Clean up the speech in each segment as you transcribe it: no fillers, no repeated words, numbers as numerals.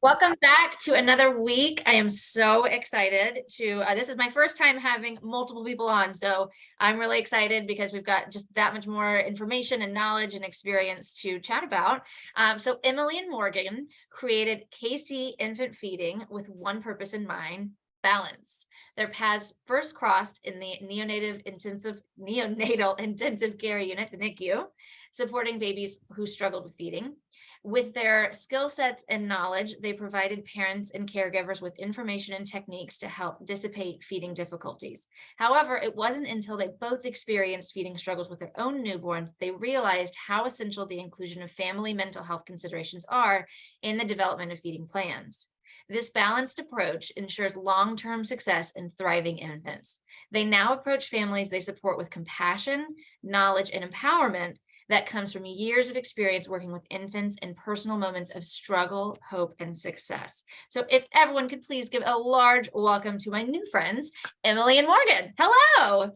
Welcome back to another week. I am so excited this is my first time having multiple people on. So I'm really excited because we've got just that much more information and knowledge and experience to chat about. So Emily and Morgan created KC Infant Feeding with one purpose in mind: balance. Their paths first crossed in the Neonatal Intensive Care Unit, the NICU, supporting babies who struggled with feeding. With their skill sets and knowledge, they provided parents and caregivers with information and techniques to help dissipate feeding difficulties. However, it wasn't until they both experienced feeding struggles with their own newborns they realized how essential the inclusion of family mental health considerations are in the development of feeding plans. This balanced approach ensures long-term success in thriving infants. They now approach families they support with compassion, knowledge, and empowerment that comes from years of experience working with infants and personal moments of struggle, hope, and success. So if everyone could please give a large welcome to my new friends, Emily and Morgan. Hello.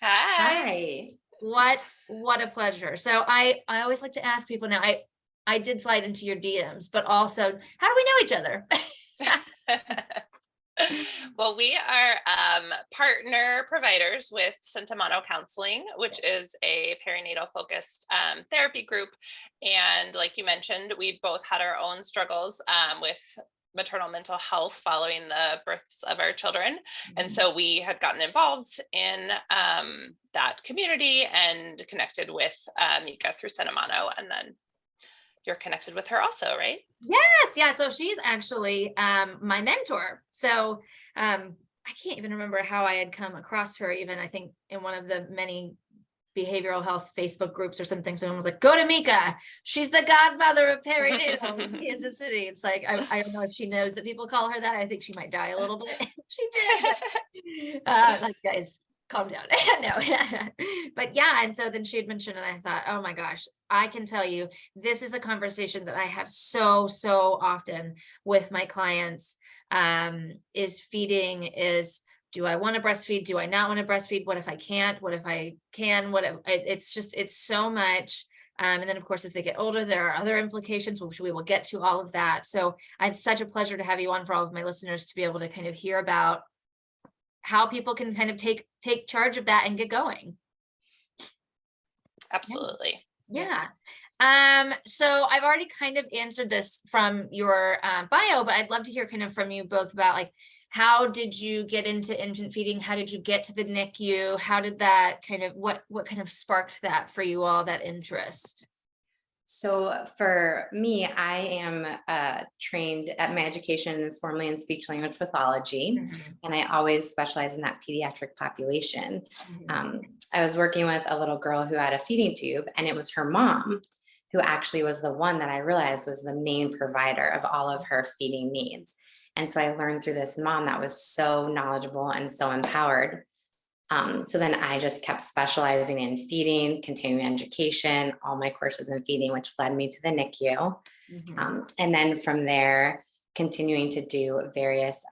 Hi. What a pleasure. So I always like to ask people now, I did slide into your DMs, but also, how do we know each other? Well, we are partner providers with Sentimano Counseling, which is a perinatal focused therapy group. And like you mentioned, we both had our own struggles with maternal mental health following the births of our children. And so we had gotten involved in that community and connected with Mika through Sentimano. And then you're connected with her also, right? Yes. Yeah. So she's actually my mentor. So I can't even remember how I had come across her, even I think in one of the many behavioral health Facebook groups or something. Someone was like, go to Mika. She's the godmother of perinatal in Kansas City. It's like, I don't know if she knows that people call her that. I think she might die a little bit. She did. Like, guys, calm down. No. But yeah. And so then she had mentioned, and I thought, oh my gosh, I can tell you, this is a conversation that I have so often with my clients. Is feeding is, do I want to breastfeed? Do I not want to breastfeed? What if I can't? What if I can? It's so much. And then of course, as they get older, there are other implications, which we will get to all of that. So it's such a pleasure to have you on for all of my listeners to be able to kind of hear about how people can kind of take charge of that and get going. Absolutely. Yeah. So I've already kind of answered this from your bio, but I'd love to hear kind of from you both about, like, how did you get into infant feeding? How did you get to the NICU? How did that kind of, what kind of sparked that for you all, that interest? So for me, I am trained at my education is formally in speech language pathology, and I always specialize in that pediatric population. I was working with a little girl who had a feeding tube, and it was her mom who actually was the one that I realized was the main provider of all of her feeding needs. And so I learned through this mom that was so knowledgeable and so empowered. So then I just kept specializing in feeding, continuing education, all my courses in feeding, which led me to the NICU. And then from there, continuing to do various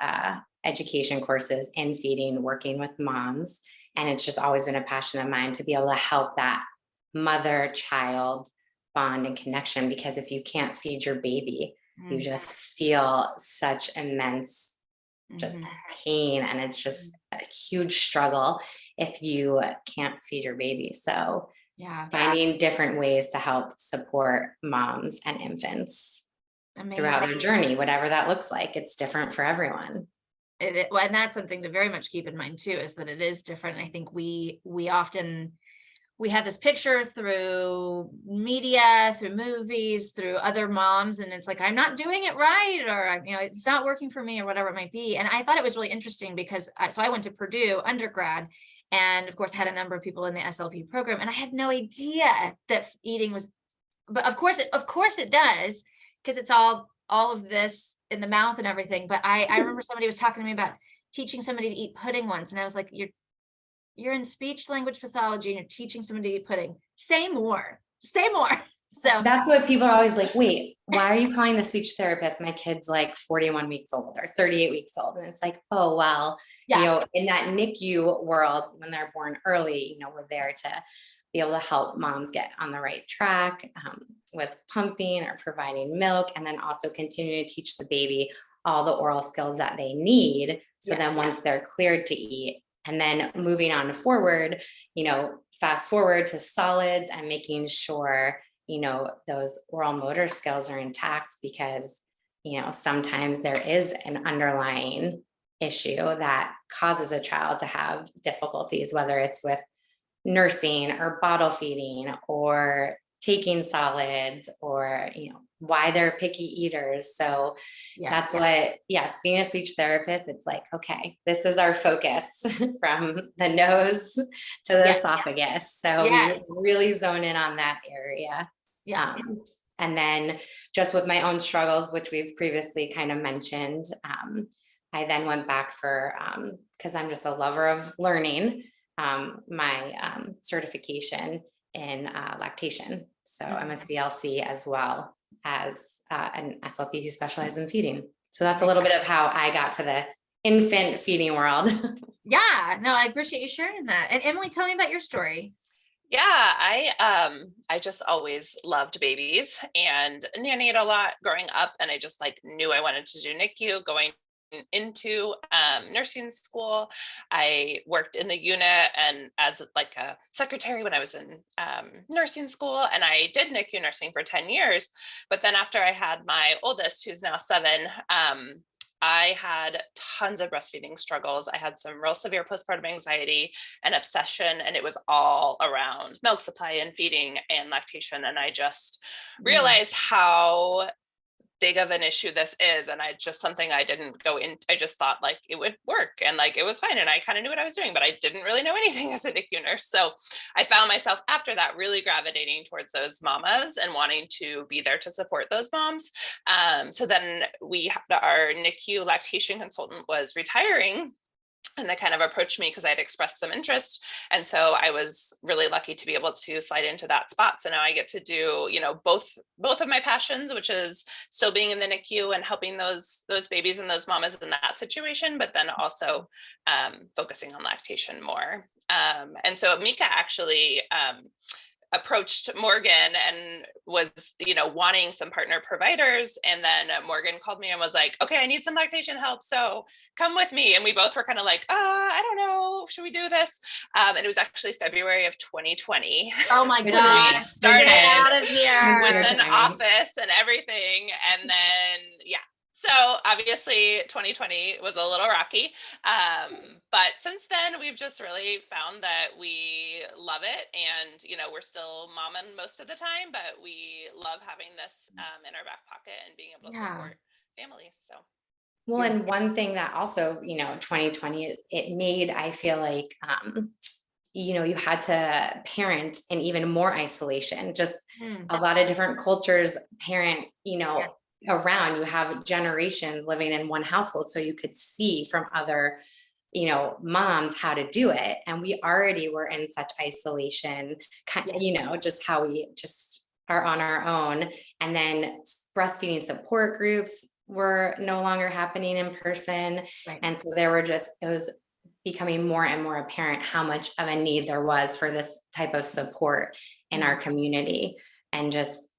education courses in feeding, working with moms. And it's just always been a passion of mine to be able to help that mother-child bond and connection, because if you can't feed your baby, you just feel such immense just pain, and it's just a huge struggle if you can't feed your baby. So finding different ways to help support moms and infants throughout their journey, whatever that looks like, it's different for everyone. Well, and that's something to very much keep in mind too, is that it is different. I think we often have this picture through media, through movies, through other moms, and it's like, I'm not doing it right, or it's not working for me, or whatever it might be. And I thought it was really interesting because I went to Purdue undergrad, and of course had a number of people in the SLP program, and I had no idea that eating was, but of course it does, because it's all of this in the mouth and everything. But I remember somebody was talking to me about teaching somebody to eat pudding once, and I was like, you're in speech language pathology and you're teaching somebody to eat pudding. Say more. So that's what people are always like, wait, why are you calling the speech therapist? My kid's like 41 weeks old or 38 weeks old. And it's like, oh, well, in that NICU world, when they're born early, we're there to be able to help moms get on the right track with pumping or providing milk, and then also continue to teach the baby all the oral skills that they need. So then once they're cleared to eat, and then moving on forward, fast forward to solids and making sure, those oral motor skills are intact, because, sometimes there is an underlying issue that causes a child to have difficulties, whether it's with nursing or bottle feeding or taking solids, or why they're picky eaters. So that's what, yes, being a speech therapist, it's like, okay, this is our focus from the nose to the esophagus. So we really zone in on that area. And then just with my own struggles, which we've previously kind of mentioned, I then went back for, because I'm just a lover of learning, my certification in lactation. So I'm a CLC as well as an SLP who specializes in feeding. So that's a little bit of how I got to the infant feeding world. Yeah, no, I appreciate you sharing that. And Emily, tell me about your story. Yeah, I just always loved babies and neonatal a lot growing up, and I just knew I wanted to do NICU. Going into nursing school, I worked in the unit and as a secretary when I was in nursing school, and I did NICU nursing for 10 years. But then after I had my oldest, who's now 7, I had tons of breastfeeding struggles. I had some real severe postpartum anxiety and obsession, and it was all around milk supply and feeding and lactation. And I just realized how big of an issue this is. And something I didn't go in. I just thought it would work and it was fine. And I kind of knew what I was doing, but I didn't really know anything as a NICU nurse. So I found myself after that really gravitating towards those mamas and wanting to be there to support those moms. So then our NICU lactation consultant was retiring, and they kind of approached me because I had expressed some interest. And so I was really lucky to be able to slide into that spot. So now I get to do, both of my passions, which is still being in the NICU and helping those babies and those mamas in that situation, but then also focusing on lactation more. And so Mika actually approached Morgan and was, wanting some partner providers. And then Morgan called me and was like, okay, I need some lactation help. So come with me. And we both were kind of I don't know, should we do this? And it was actually February of 2020. Oh my God. We started out of here with an office and everything. And then, so obviously 2020 was a little rocky, but since then we've just really found that we love it, and we're still momming most of the time, but we love having this in our back pocket and being able to support families. So well, and one thing that also 2020 it made, I feel like you had to parent in even more isolation. Just a lot of different cultures parent around. You have generations living in one household, so you could see from other moms how to do it, and we already were in such isolation, just how we just are on our own. And then breastfeeding support groups were no longer happening in person, and so it was becoming more and more apparent how much of a need there was for this type of support in our community, and just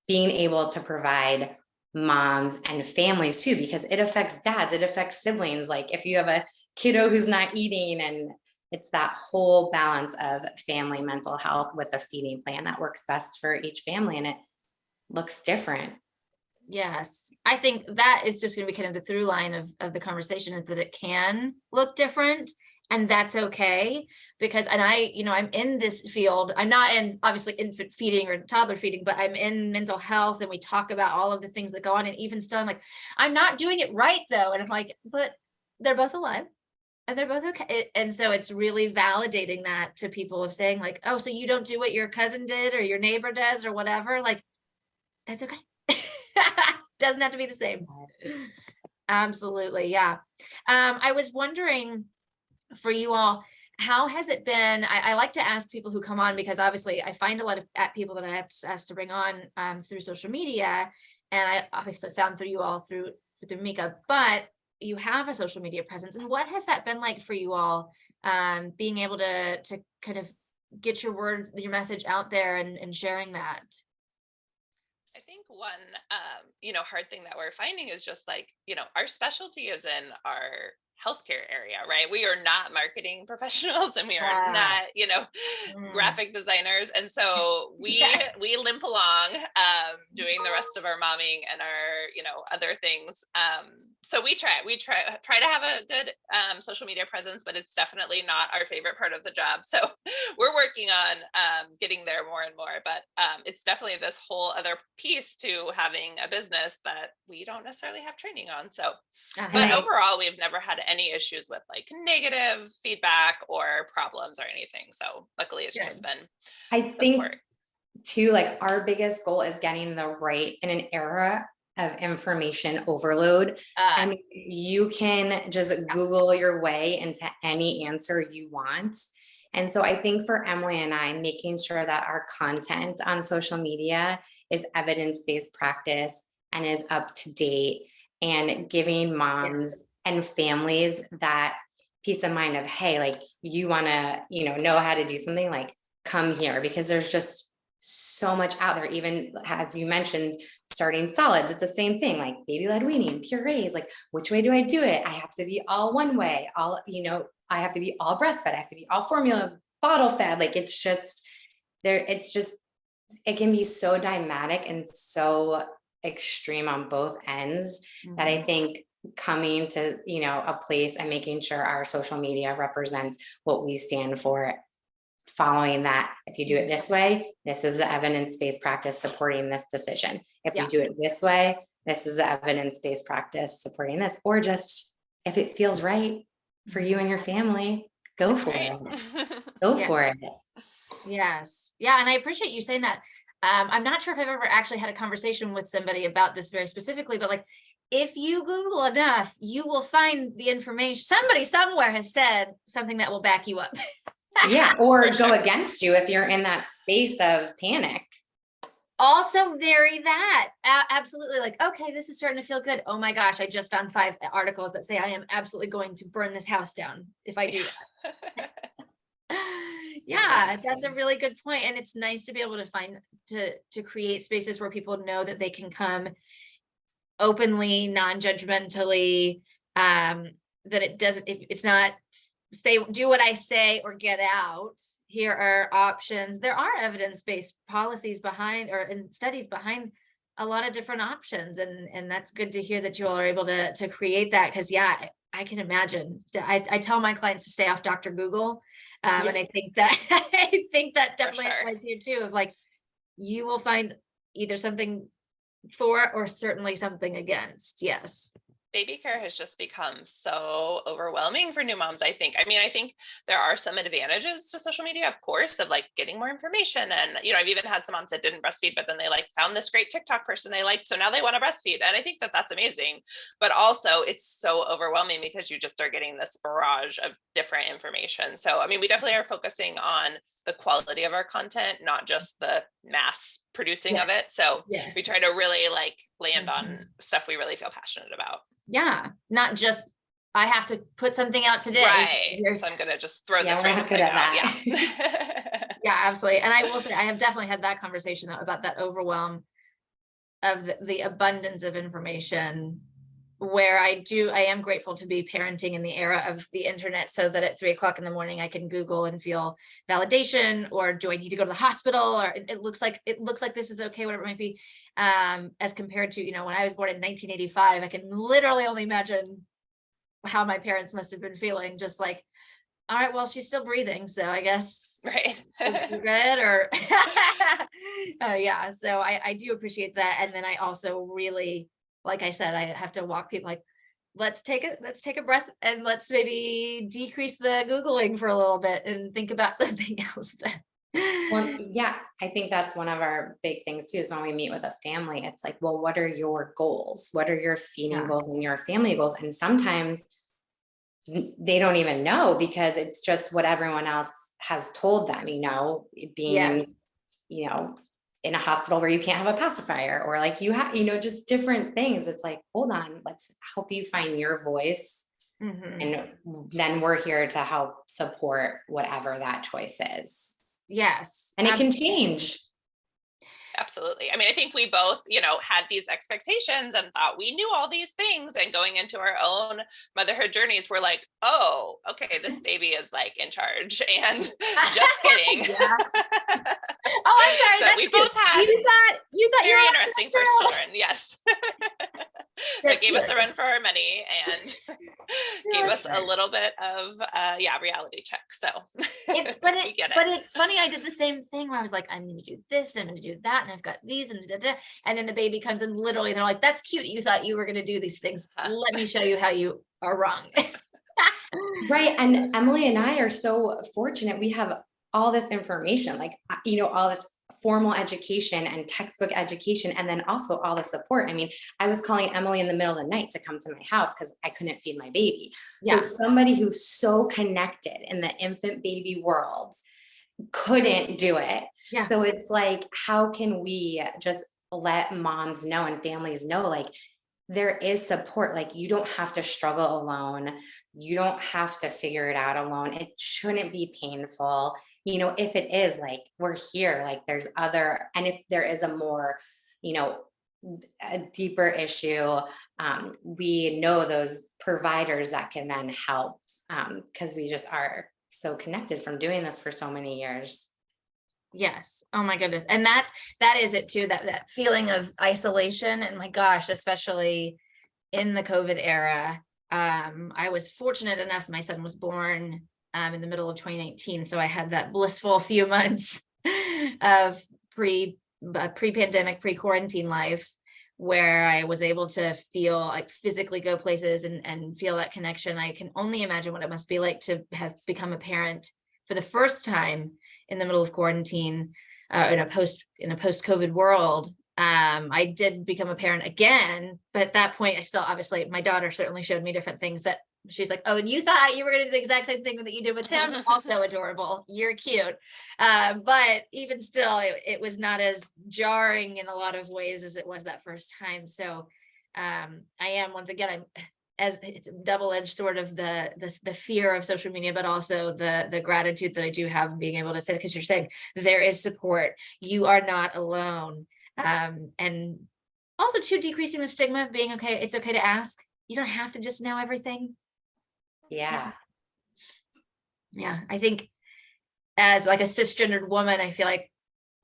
being able to provide moms and families too, because it affects dads, it affects siblings. If you have a kiddo who's not eating, and it's that whole balance of family mental health with a feeding plan that works best for each family, and it looks different. Yes, I think that is just going to be kind of the through line of the conversation, is that it can look different. And that's okay, because, and I'm in this field. I'm not in obviously infant feeding or toddler feeding, but I'm in mental health, and we talk about all of the things that go on. And even still, I'm not doing it right though. And I'm but they're both alive and they're both okay. And so it's really validating that to people, of saying oh, so you don't do what your cousin did or your neighbor does or whatever, that's okay. Doesn't have to be the same. Absolutely. Yeah. I was wondering, for you all, how has it been? I like to ask people who come on, because obviously I find a lot of people that I have asked to bring on through social media, and I obviously found through you all through Mika, but you have a social media presence. And what has that been like for you all, being able to kind of get your message out there and sharing that. I think one, hard thing that we're finding is just like, our specialty is in our healthcare area, right? We are not marketing professionals and we are Ah, not, mm, graphic designers. And so we yeah. limp along, doing the rest of our momming and our, other things. So we try to have a good social media presence, but it's definitely not our favorite part of the job. So we're working on getting there more and more, but it's definitely this whole other piece to having a business that we don't necessarily have training on. So, And but Uh-huh. overall, we've never had any issues with like negative feedback or problems or anything. So luckily it's just Good. been I support. think too, like our biggest goal is getting the right in an era of information overload. Uh, And you can just Google your way into any answer you want. And so I think for Emily and I, making sure that our content on social media is evidence-based practice and is up to date, and giving yes. moms and families that peace of mind of, hey, like you want to, know how to do something, like come here, because there's just so much out there. Even as you mentioned, starting solids, it's the same thing, like baby led weaning, purees, like which way do I do it? I have to be all one way, all, I have to be all breastfed, I have to be all formula bottle fed. Like it's just there, it's just, it can be so dynamic and so extreme on both ends that I Mhm. think coming to, a place and making sure our social media represents what we stand for, following that. If you do it Mhm. this way, this is the evidence-based practice supporting this decision. If you Yeah. do it this way, this is the evidence-based practice supporting this, or just if it feels right for you Mhm. and your family, go That's for right. it. Go Yeah. for it. Yes. Yeah. And I appreciate you saying that. I'm not sure if I've ever actually had a conversation with somebody about this very specifically, but like, if you Google enough, you will find the information. Somebody somewhere has said something that will back you up. Yeah, For or go sure. against you if you're in that space of panic. Also vary that. Absolutely. Like, okay, this is starting to feel good. Oh my gosh, I just found 5 articles that say I am absolutely going to burn this house down if I do Yeah. Yeah, that's a Exactly. really good point, and it's nice to be able to find to create spaces where people know that they can come openly, non-judgmentally, um, that it doesn't, it's not stay, do what I say or get out. Here are options. There are evidence-based policies behind or and studies behind a lot of different options, and that's good to hear that you all are able to create that, because yeah, I can imagine. I tell my clients to stay off Dr. Google. Yeah. And I think that I think that For definitely sure. applies here too, of like you will find either something for or certainly something against. Yes. Baby care has just become so overwhelming for new moms, I think. I mean, I think there are some advantages to social media, of course, of like getting more information. And, I've even had some moms that didn't breastfeed, but then they like found this great TikTok person they liked. So now they want to breastfeed. And I think that that's amazing. But also it's so overwhelming because you just are getting this barrage of different information. So, I mean, we definitely are focusing on the quality of our content, not just the mass producing of Yes. it. So we Yes. try to really like land on Mhm. stuff we really feel passionate about. Yeah, not just I have to put something out today. Right. So Here's I'm gonna just throw Yeah, this we're random not good thing at out. that. Yeah. yeah, absolutely. And I will say I have definitely had that conversation though about that overwhelm of the abundance of information, where I am grateful to be parenting in the era of the internet, so that at 3 o'clock in the morning I can Google and feel validation, or do I need to go to the hospital, or it looks like this is okay, whatever it might be. As compared to, when I was born in 1985, I can literally only imagine how my parents must have been feeling, just like, all right, well, she's still breathing, so I guess Right. we're good, or yeah. So I do appreciate that. And then I also really, like I said, I have to walk people like, let's take a breath, and let's maybe decrease the Googling for a little bit and think about something else then. Well, yeah, I think that's one of our big things too, is when we meet with a family, it's like, well, what are your goals? What are your feeding Yeah. goals and your family goals? And sometimes they don't even know, because it's just what everyone else has told them, being, Yes. you know, in a hospital where you can't have a pacifier, or like you have, just different things. It's like, hold on, let's help you find your voice. Hmm. And then we're here to help support whatever that choice is. Yes. And it can change. Absolutely. I mean, I think we both, had these expectations and thought we knew all these things, and going into our own motherhood journeys, we're like, oh, okay, this baby is like in charge, and just kidding. Yeah. Oh, I'm sorry. So That's we cute. both had you thought you very were interesting first children. Yes. That gave us a run for our money and gave us a little bit of reality check. So it's funny. I did the same thing where I was like, I'm going to do this, I'm going to do that, and I've got these, and and then the baby comes and literally they're like, that's cute. You thought you were going to do these things. Let me show you how you are wrong. Right. And Emily and I are so fortunate. We have all this information, like, all this formal education and textbook education, and then also all the support. I mean, I was calling Emily in the middle of the night to come to my house because I couldn't feed my baby. Yeah. So somebody who's so connected in the infant baby world couldn't do it. Yeah. So it's like, how can we just let moms know and families know, like, there is support. Like, you don't have to struggle alone. You don't have to figure it out alone. It shouldn't be painful. If it is, like, we're here, like, there's other, and if there is a more, a deeper issue, we know those providers that can then help, because we just are so connected from doing this for so many years. Yes. Oh my goodness. And that is it too, that feeling of isolation. And my gosh, especially in the COVID era. I was fortunate enough, my son was born in the middle of 2019. So I had that blissful few months of pre-pandemic, pre-quarantine life, where I was able to feel like physically go places and feel that connection. I can only imagine what it must be like to have become a parent for the first time in the middle of quarantine, in a post-COVID world. I did become a parent again, but at that point, I still, obviously, my daughter certainly showed me different things that she's like, oh, and you thought you were going to do the exact same thing that you did with him. Also adorable. You're cute. But even still, it was not as jarring in a lot of ways as it was that first time. So I am, once again, as it's a double-edged sort of the fear of social media, but also the gratitude that I do have being able to say, because you're saying there is support, you are not alone. And also too, decreasing the stigma of being okay. It's okay to ask. You don't have to just know everything. Yeah. Yeah. I think as like a cisgendered woman, I feel like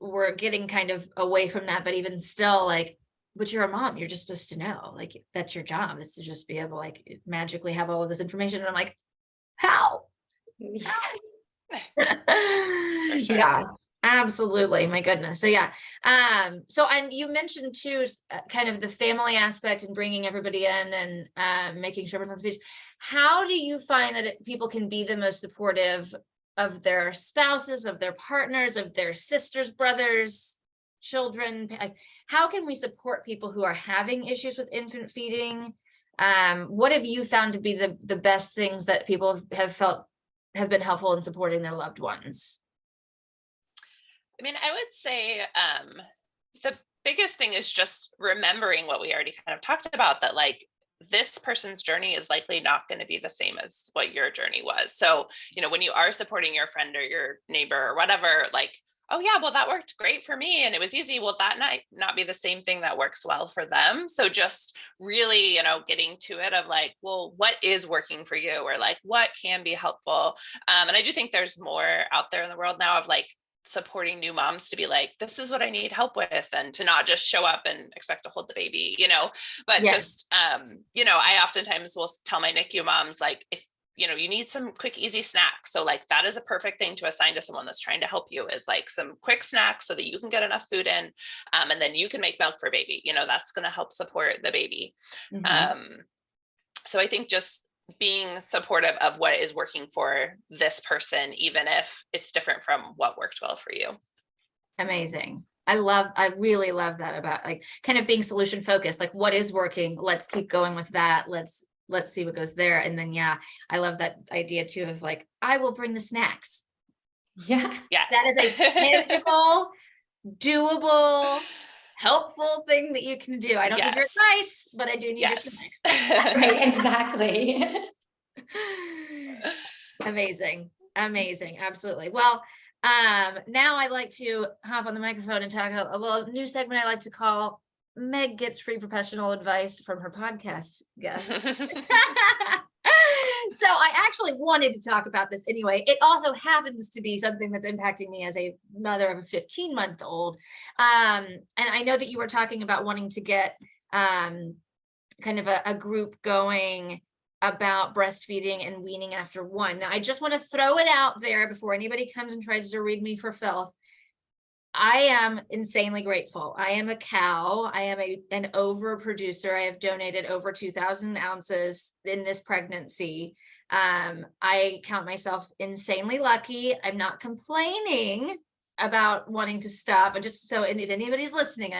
we're getting kind of away from that, but even still, like, but you're a mom, you're just supposed to know, like, that's your job, is to just be able, like, magically have all of this information. And I'm like, how? Sure. Yeah, absolutely. My goodness. So yeah. So, and you mentioned too, kind of the family aspect and bringing everybody in and making sure everyone's on the page. How do you find that people can be the most supportive of their spouses, of their partners, of their sisters, brothers, children? How can we support people who are having issues with infant feeding? What have you found to be the best things that people have felt have been helpful in supporting their loved ones? I mean, I would say the biggest thing is just remembering what we already kind of talked about, that like this person's journey is likely not going to be the same as what your journey was. So, when you are supporting your friend or your neighbor or whatever, like, oh yeah, well, that worked great for me and it was easy. Well, that might not be the same thing that works well for them. So just really, getting to it of like, well, what is working for you, or like, what can be helpful? And I do think there's more out there in the world now of like supporting new moms to be like, this is what I need help with, and to not just show up and expect to hold the baby, but just, I oftentimes will tell my NICU moms, like, if you need some quick, easy snacks. So like, that is a perfect thing to assign to someone that's trying to help you, is like some quick snacks so that you can get enough food in. And then you can make milk for baby, that's going to help support the baby. Mm-hmm. So I think just being supportive of what is working for this person, even if it's different from what worked well for you. Amazing. I really love that about like kind of being solution focused, like what is working, let's keep going with that. Let's see what goes there. And then, yeah, I love that idea too of like, I will bring the snacks. Yeah. Yes. That is a tangible, doable, helpful thing that you can do. I don't need your advice, but I do need your snacks. Right, exactly. Amazing. Absolutely. Well, Now I like to hop on the microphone and talk a little new segment I like to call Meg Gets Free Professional Advice from Her Podcast Guest. So I actually wanted to talk about this anyway. It also happens to be something that's impacting me as a mother of a 15-month-old. And I know that you were talking about wanting to get kind of a group going about breastfeeding and weaning after one. Now, I just want to throw it out there before anybody comes and tries to read me for filth. I am insanely grateful. I am a cow. I am an overproducer. I have donated over 2,000 ounces in this pregnancy. I count myself insanely lucky. I'm not complaining about wanting to stop. And just so, and if anybody's listening,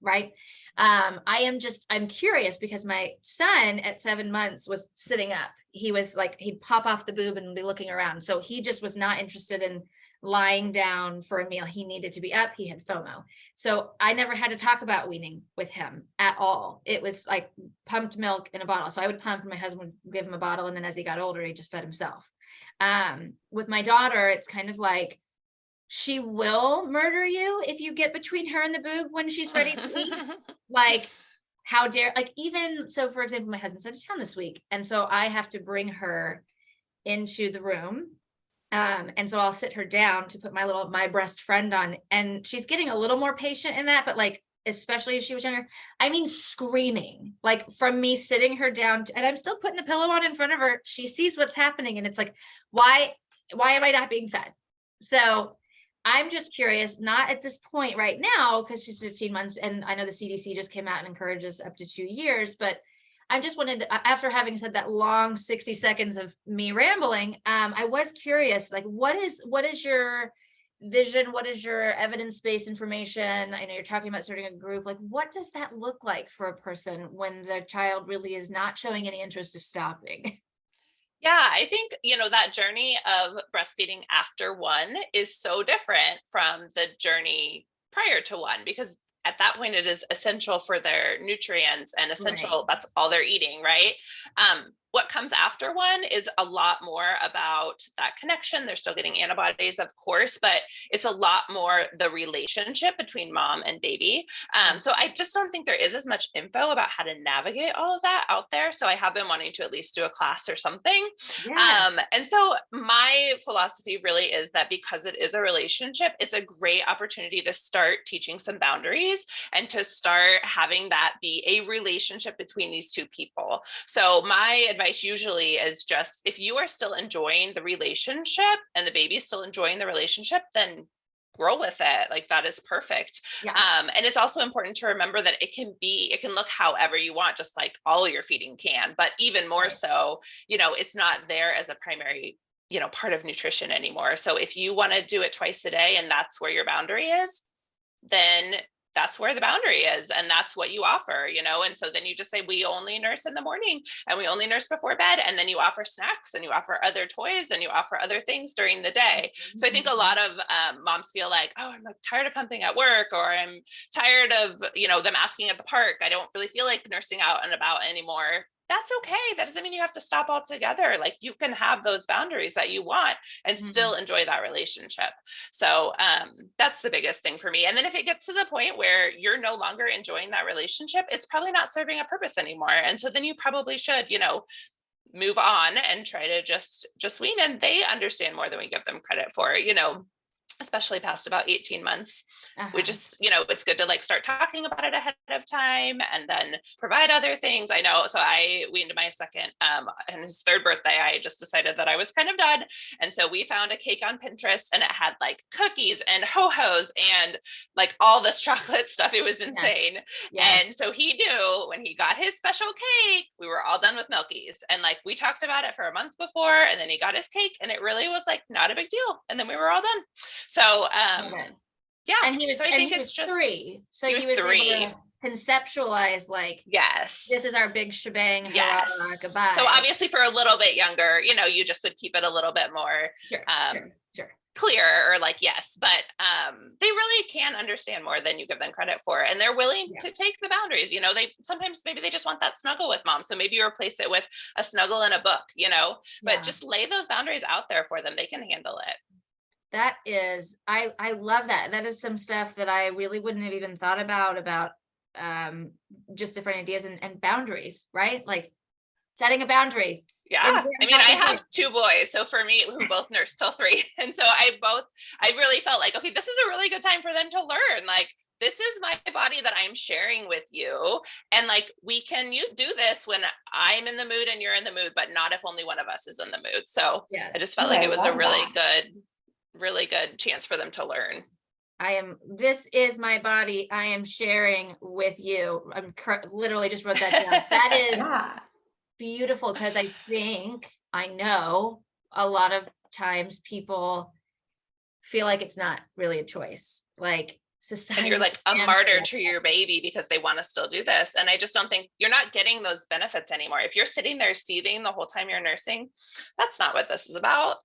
right. I'm curious because my son at 7 months was sitting up. He was like, he'd pop off the boob and be looking around. So he just was not interested in lying down for a meal. He needed to be up. He had FOMO. So I never had to talk about weaning with him at all. It was like pumped milk in a bottle. So I would pump and my husband would give him a bottle. And then as he got older, he just fed himself. With my daughter, it's kind of like, she will murder you if you get between her and the boob when she's ready to eat. Like, how dare, like, even so, for example, my husband's out of town this week. And so I have to bring her into the room. And so I'll sit her down to put my breast friend on, and she's getting a little more patient in that, but like, especially as she was younger, I mean, screaming, like from me sitting her down and I'm still putting the pillow on in front of her. She sees what's happening and it's like, why am I not being fed? So I'm just curious, not at this point right now, because she's 15 months and I know the CDC just came out and encourages up to 2 years, but I just wanted to, after having said that long 60 seconds of me rambling, I was curious, like, what is your vision? What is your evidence-based information? I know you're talking about starting a group. Like, what does that look like for a person when the child really is not showing any interest of stopping? Yeah, I think, that journey of breastfeeding after one is so different from the journey prior to one, because at that point it is essential for their nutrients and essential, Right. that's all they're eating, right? What comes after one is a lot more about that connection. They're still getting antibodies, of course, but it's a lot more the relationship between mom and baby. So I just don't think there is as much info about how to navigate all of that out there. So I have been wanting to at least do a class or something. Yeah. And so my philosophy really is that because it is a relationship, it's a great opportunity to start teaching some boundaries and to start having that be a relationship between these two people. So my advice usually is just, if you are still enjoying the relationship and the baby's still enjoying the relationship, then grow with it. Like, that is perfect. Yeah. And it's also important to remember that it can look however you want, just like all your feeding can, but even more Right. so, it's not there as a primary, part of nutrition anymore. So if you want to do it twice a day and that's where your boundary is, then that's where the boundary is. And that's what you offer, and so then you just say, we only nurse in the morning and we only nurse before bed. And then you offer snacks and you offer other toys and you offer other things during the day. So I think a lot of moms feel like, oh, I'm like tired of pumping at work, or I'm tired of, them asking at the park. I don't really feel like nursing out and about anymore. That's okay. That doesn't mean you have to stop altogether. Like, you can have those boundaries that you want and still enjoy that relationship. So that's the biggest thing for me. And then if it gets to the point where you're no longer enjoying that relationship, it's probably not serving a purpose anymore. And so then you probably should, move on and try to just wean. And they understand more than we give them credit for, especially past about 18 months. We just, it's good to like start talking about it ahead of time and then provide other things. I know. So I weaned my second and his third birthday. I just decided that I was kind of done. And so we found a cake on Pinterest and it had like cookies and ho-hos and like all this chocolate stuff. It was insane. Yes. And so he knew when he got his special cake, we were all done with Milkies. And like, we talked about it for a month before, and then he got his cake and it really was like not a big deal. And then we were all done. So, yeah. And he was, so I think it's just 3. So he was 3. Able to conceptualize like, yes, this is our big shebang. Yes. Hurrah, goodbye. So obviously for a little bit younger, you just would keep it a little bit more sure. clear, or like, yes, but they really can understand more than you give them credit for, and they're willing to take the boundaries. They sometimes maybe they just want that snuggle with mom, so maybe you replace it with a snuggle in a book, but just lay those boundaries out there for them. They can handle it. That is, I love that. That is some stuff that I really wouldn't have even thought about just different ideas and boundaries, right? Like setting a boundary. Yeah. Important I mean, I conversation. have two boys. So for me, who both nurse till 3. And so I really felt like, okay, this is a really good time for them to learn. Like, this is my body that I'm sharing with you. And like, you do this when I'm in the mood and you're in the mood, but not if only one of us is in the mood. So I just Yes. felt Ooh, like I it was a love really good chance for them to learn. This is my body. I am sharing with you. Literally just wrote that down. That is Yeah. beautiful, because I know a lot of times people feel like it's not really a choice. Like society. And you're like a martyr to your baby because they want to still do this. And I just don't think you're not getting those benefits anymore. If you're sitting there seething the whole time you're nursing, that's not what this is about,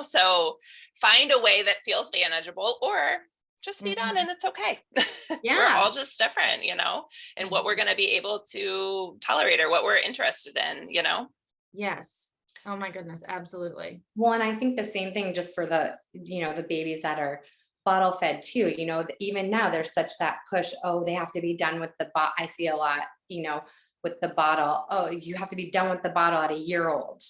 So find a way that feels manageable, or just be done and it's okay. Yeah. We're all just different, and what we're going to be able to tolerate or what we're interested in, Yes. Oh my goodness. Absolutely. Well, and I think the same thing just for the, the babies that are bottle fed too, even now there's such that push. Oh, they have to be done with the I see a lot, with the bottle. Oh, you have to be done with the bottle at a year old.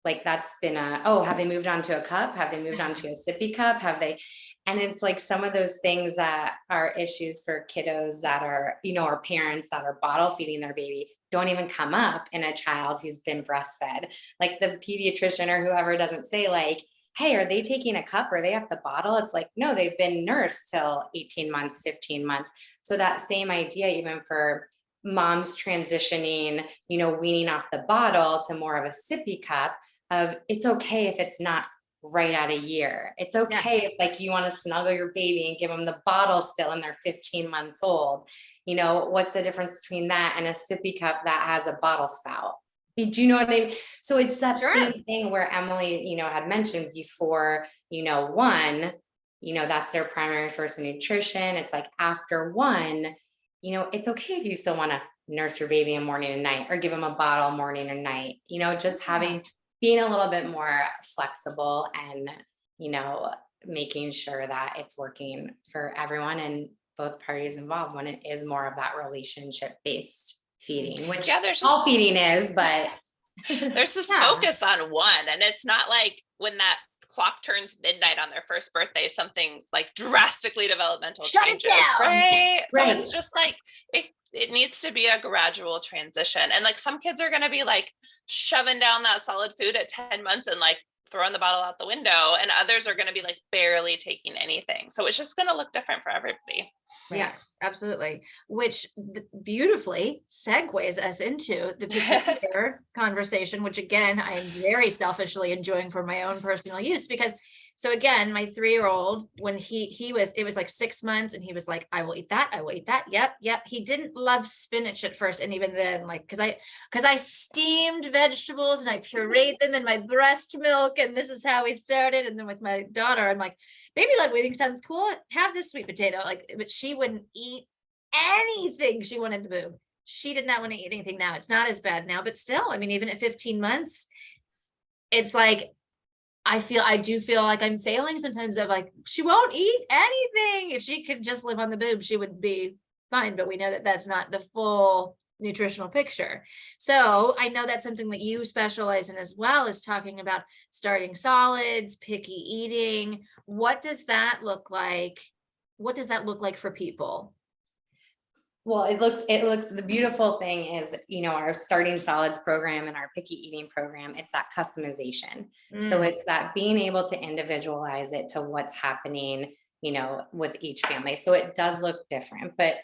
Like that's been have they moved on to a cup? Have they moved on to a sippy cup? And it's like some of those things that are issues for kiddos that are, or parents that are bottle feeding their baby don't even come up in a child who's been breastfed. Like the pediatrician or whoever doesn't say like, hey, are they taking a cup or they have the bottle? It's like, no, they've been nursed till 18 months, 15 months. So that same idea, even for moms transitioning, weaning off the bottle to more of a sippy cup, of it's okay if it's not right at a year. It's okay if like you want to snuggle your baby and give them the bottle still and they're 15 months old. What's the difference between that and a sippy cup that has a bottle spout? Do you know what I mean? So it's that same thing where Emily, had mentioned before, 1, that's their primary source of nutrition. It's like after 1, it's okay if you still want to nurse your baby in morning and night or give them a bottle morning and night, just being a little bit more flexible and, making sure that it's working for everyone and both parties involved when it is more of that relationship based feeding, which all feeding is, but there's this focus on 1, and it's not like when that clock turns midnight on their first birthday, something like drastically developmental changes, right? So it's just like, it needs to be a gradual transition. And like some kids are going to be like shoving down that solid food at 10 months and like throwing the bottle out the window, and others are going to be like barely taking anything. So it's just going to look different for everybody. Yes, absolutely. Which beautifully segues us into the behavior conversation, which again, I'm very selfishly enjoying for my own personal use, because so again, my 3-year-old, when it was like 6 months and he was like, I will eat that. I will eat that. Yep. He didn't love spinach at first. And even then, like, cause I steamed vegetables and I pureed them in my breast milk. And this is how we started. And then with my daughter, I'm like, baby led weaning sounds cool. Have this sweet potato. Like, but she wouldn't eat anything. She wanted the boob. She did not want to eat anything now. It's not as bad now, but still, I mean, even at 15 months, it's like, I do feel like I'm failing sometimes of like, she won't eat anything. If she could just live on the boob, she would be fine. But we know that that's not the full nutritional picture. So I know that's something that you specialize in as well, is talking about starting solids, picky eating. What does that look like? What does that look like for people? Well, it looks, the beautiful thing is, our starting solids program and our picky eating program, it's that customization. So it's that being able to individualize it to what's happening, with each family. So it does look different, but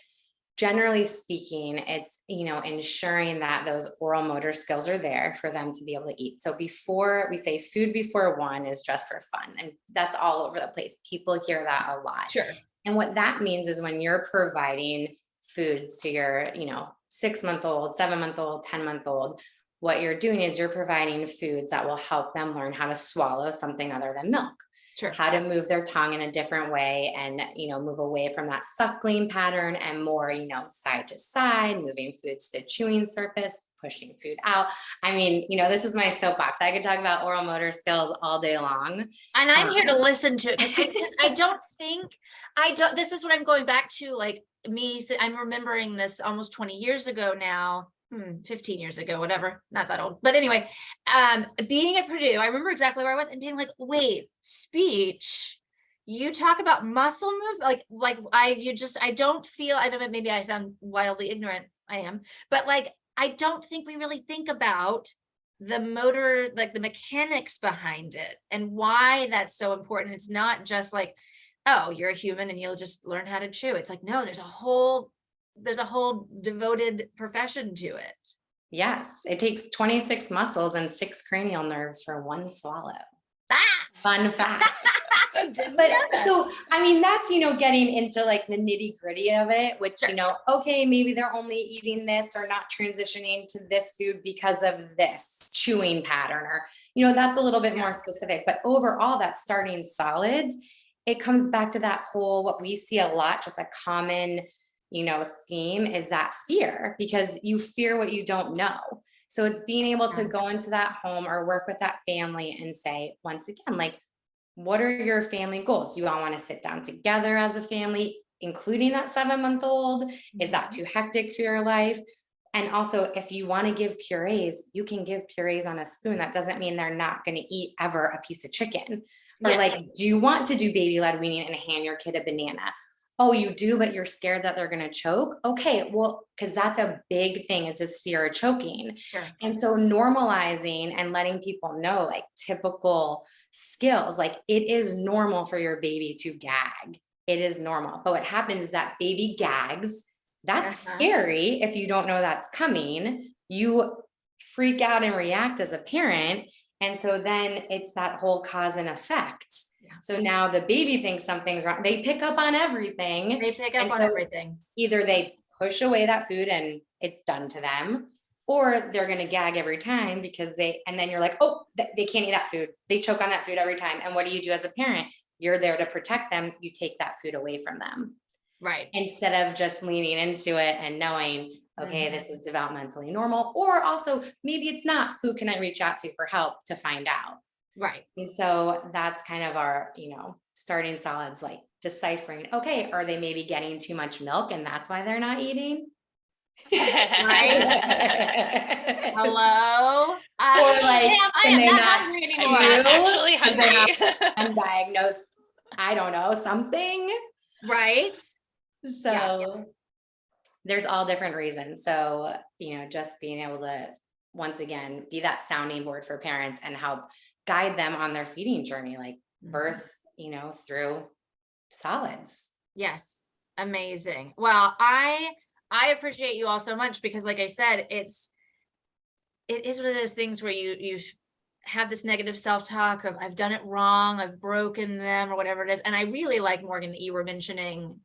generally speaking, it's, ensuring that those oral motor skills are there for them to be able to eat. So before we say food before 1 is just for fun, and that's all over the place. People hear that a lot. Sure. And what that means is when you're providing foods to your, 6-month-old, 7-month-old, 10-month-old, what you're doing is you're providing foods that will help them learn how to swallow something other than milk. Sure. how to move their tongue in a different way and, move away from that suckling pattern and more, side to side, moving foods to the chewing surface, pushing food out. I mean, this is my soapbox. I could talk about oral motor skills all day long. And I'm here to listen to it. 'Cause I don't think, this is what I'm going back to, like I'm remembering this almost 20 years ago now. 15 years ago, whatever, not that old. But anyway, being at Purdue, I remember exactly where I was and being like, wait, speech, you talk about muscle move, I don't feel, I don't know, maybe I sound wildly ignorant. I am, but like, I don't think we really think about the motor, like the mechanics behind it and why that's so important. It's not just like, oh, you're a human and you'll just learn how to chew. It's like, no, there's a whole devoted profession to it. Yes, it takes 26 muscles and 6 cranial nerves for one swallow. Fun fact. So, I mean, that's, getting into like the nitty gritty of it, which, okay, maybe they're only eating this or not transitioning to this food because of this chewing pattern, or, that's a little bit more specific, but overall that starting solids, it comes back to that whole, what we see a lot, just a common, theme is that fear, because you fear what you don't know. So it's being able to go into that home or work with that family and say, once again, like, what are your family goals? Do you all want to sit down together as a family, including that 7-month-old? Is that too hectic for your life? And also, if you want to give purees, you can give purees on a spoon. That doesn't mean they're not going to eat ever a piece of chicken. Or like, do you want to do baby-led weaning and hand your kid a banana? Oh, you do, but you're scared that they're going to choke? Okay, well, because that's a big thing, is this fear of choking. Sure. And so normalizing and letting people know, like, typical skills, like, it is normal for your baby to gag. It is normal. But what happens is that baby gags. That's scary. If you don't know that's coming, you freak out and react as a parent. And so then it's that whole cause and effect. So now the baby thinks something's wrong. They pick up on everything. Either they push away that food and it's done to them, or they're going to gag every time because and then you're like, oh, they can't eat that food. They choke on that food every time. And what do you do as a parent? You're there to protect them. You take that food away from them. Right. Instead of just leaning into it and knowing, okay, this is developmentally normal, or also maybe it's not. Who can I reach out to for help to find out? Right. And so that's kind of our, starting solids, like deciphering, okay, are they maybe getting too much milk and that's why they're not eating? Right. Hello. Or like, I am not hungry anymore. I'm actually hungry. Undiagnosed, I don't know, something. Right. So there's all different reasons. So, just being able to, once again, be that sounding board for parents and help guide them on their feeding journey, like birth, through solids. Yes. Amazing. Well, I appreciate you all so much, because like I said, it is one of those things where you have this negative self-talk of, I've done it wrong, I've broken them, or whatever it is. And I really like, Morgan, that you were mentioning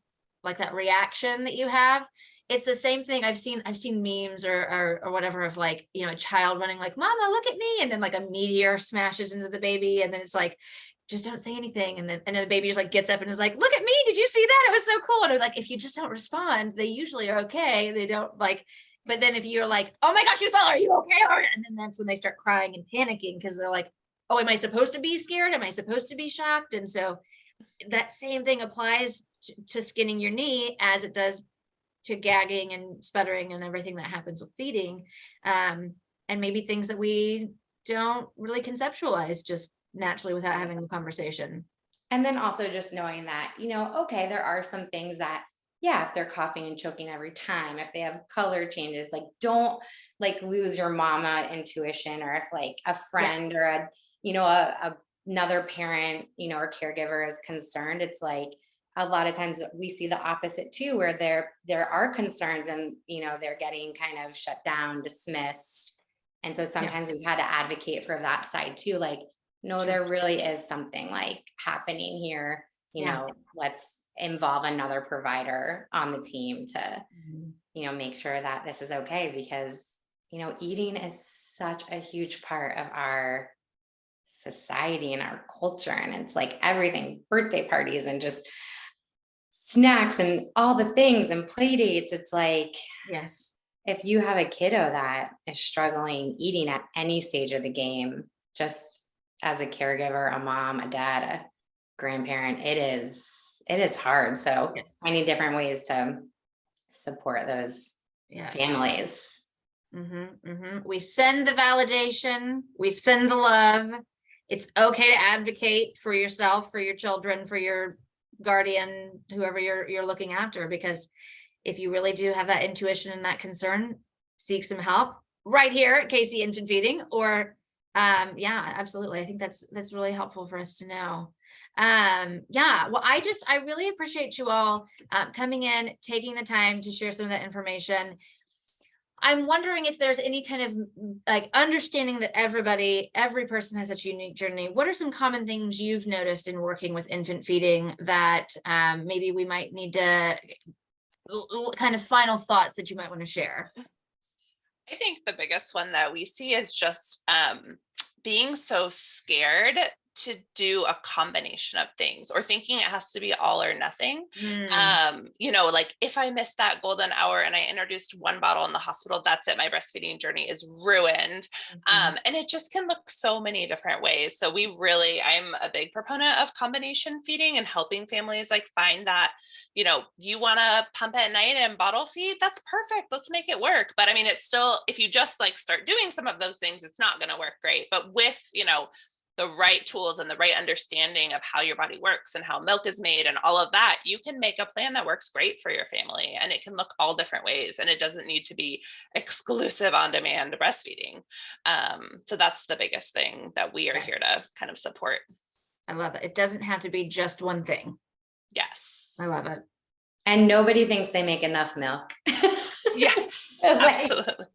like that reaction that you have. It's the same thing. I've seen memes or whatever of like, a child running like, mama, look at me. And then like a meteor smashes into the baby. And then it's like, just don't say anything. And then the baby just like gets up and is like, look at me. Did you see that? It was so cool. And it was like, if you just don't respond, they usually are okay. They don't like, but then if you're like, oh my gosh, you fell, are you okay? And then that's when they start crying and panicking, because they're like, oh, am I supposed to be scared? Am I supposed to be shocked? And so that same thing applies to skinning your knee as it does to gagging and sputtering and everything that happens with feeding. And maybe things that we don't really conceptualize just naturally without having the conversation. And then also just knowing that, okay, there are some things that, if they're coughing and choking every time, if they have color changes, like, don't like lose your mama intuition, or if like a friend or another parent, or caregiver is concerned, it's like, a lot of times we see the opposite too, where there are concerns and, they're getting kind of shut down, dismissed. And so sometimes we've had to advocate for that side too. Like, no, there really is something like happening here, let's involve another provider on the team to, make sure that this is okay, because, eating is such a huge part of our society and our culture. And it's like everything, birthday parties and just snacks and all the things and play dates. It's like, Yes. if you have a kiddo that is struggling eating at any stage of the game, just as a caregiver, a mom, a dad, a grandparent, it is hard. So Yes. finding different ways to support those Yes. families. We send the validation, we send the love. It's okay to advocate for yourself, for your children, for your guardian, whoever you're looking after, because if you really do have that intuition and that concern, seek some help right here at Casey Infant Feeding, or yeah, absolutely. I think that's really helpful for us to know. Yeah, well, I really appreciate you all coming in, taking the time to share some of that information. I'm wondering if there's any kind of like understanding that every person has such a unique journey. What are some common things you've noticed in working with infant feeding that maybe we might need to kind of final thoughts that you might want to share? I think the biggest one that we see is just being so scared to do a combination of things, or thinking it has to be all or nothing. Like if I missed that golden hour and I introduced one bottle in the hospital, that's it. My breastfeeding journey is ruined. And it just can look so many different ways. So I'm a big proponent of combination feeding and helping families like find that, you want to pump at night and bottle feed, that's perfect. Let's make it work. But I mean, it's still, if you just like start doing some of those things, it's not going to work great. But with, the right tools and the right understanding of how your body works and how milk is made and all of that, you can make a plan that works great for your family, and it can look all different ways, and it doesn't need to be exclusive on-demand breastfeeding. So that's the biggest thing that we are here to kind of support. I love it. It doesn't have to be just one thing. Yes. I love it. And nobody thinks they make enough milk. Yes, Like, absolutely.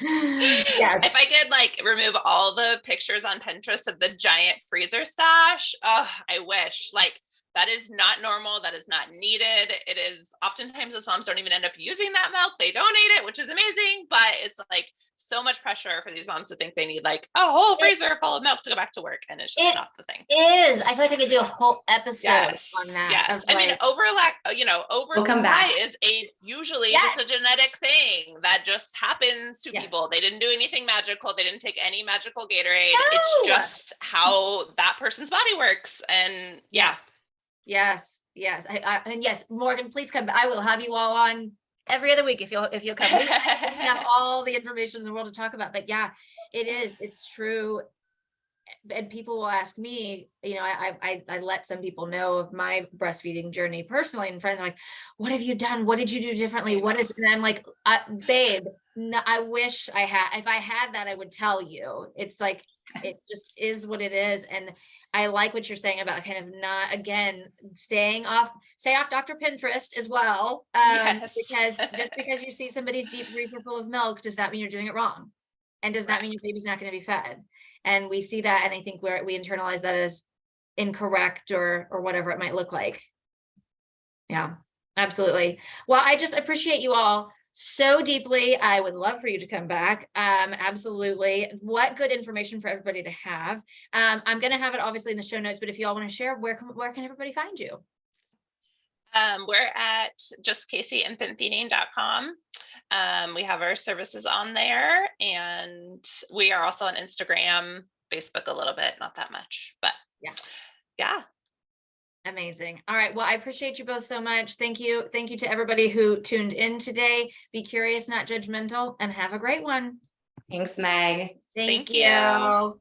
Yes. If I could like remove all the pictures on Pinterest of the giant freezer stash, oh, I wish. Like, that is not normal. That is not needed. It is oftentimes those moms don't even end up using that milk. They donate it, which is amazing, but it's like so much pressure for these moms to think they need like a whole freezer full of milk to go back to work. And it's just not the thing. Is. I feel like I could do a whole episode on that. Yes. I mean, oversupply is usually just a genetic thing that just happens to people. They didn't do anything magical. They didn't take any magical Gatorade. No. It's just how that person's body works. And Yes. And yes, Morgan, please come. I will have you all on every other week if you'll come. We have all the information in the world to talk about. But yeah, it's true. And people will ask me, I let some people know of my breastfeeding journey personally, and friends are like, what have you done? What did you do differently? And I'm like, babe, no, I wish I had, if I had that, I would tell you. It's like, it just is what it is. And I like what you're saying about kind of not, again, stay off Dr. Pinterest as well. Because just because you see somebody's deep freezer full of milk, does that mean you're doing it wrong? And does that mean your baby's not going to be fed? And we see that, and I think we internalize that as incorrect or whatever it might look like. Yeah, absolutely. Well, I just appreciate you all so deeply. I would love for you to come back. Absolutely. What good information for everybody to have. I'm going to have it obviously in the show notes, but if you all want to share, where can everybody find you? We're at justcaseyinfantfeeding.com. We have our services on there, and we are also on Instagram, Facebook a little bit, not that much, but yeah. Amazing. All right. Well, I appreciate you both so much. Thank you. Thank you to everybody who tuned in today. Be curious, not judgmental, and have a great one. Thanks, Meg. Thank you.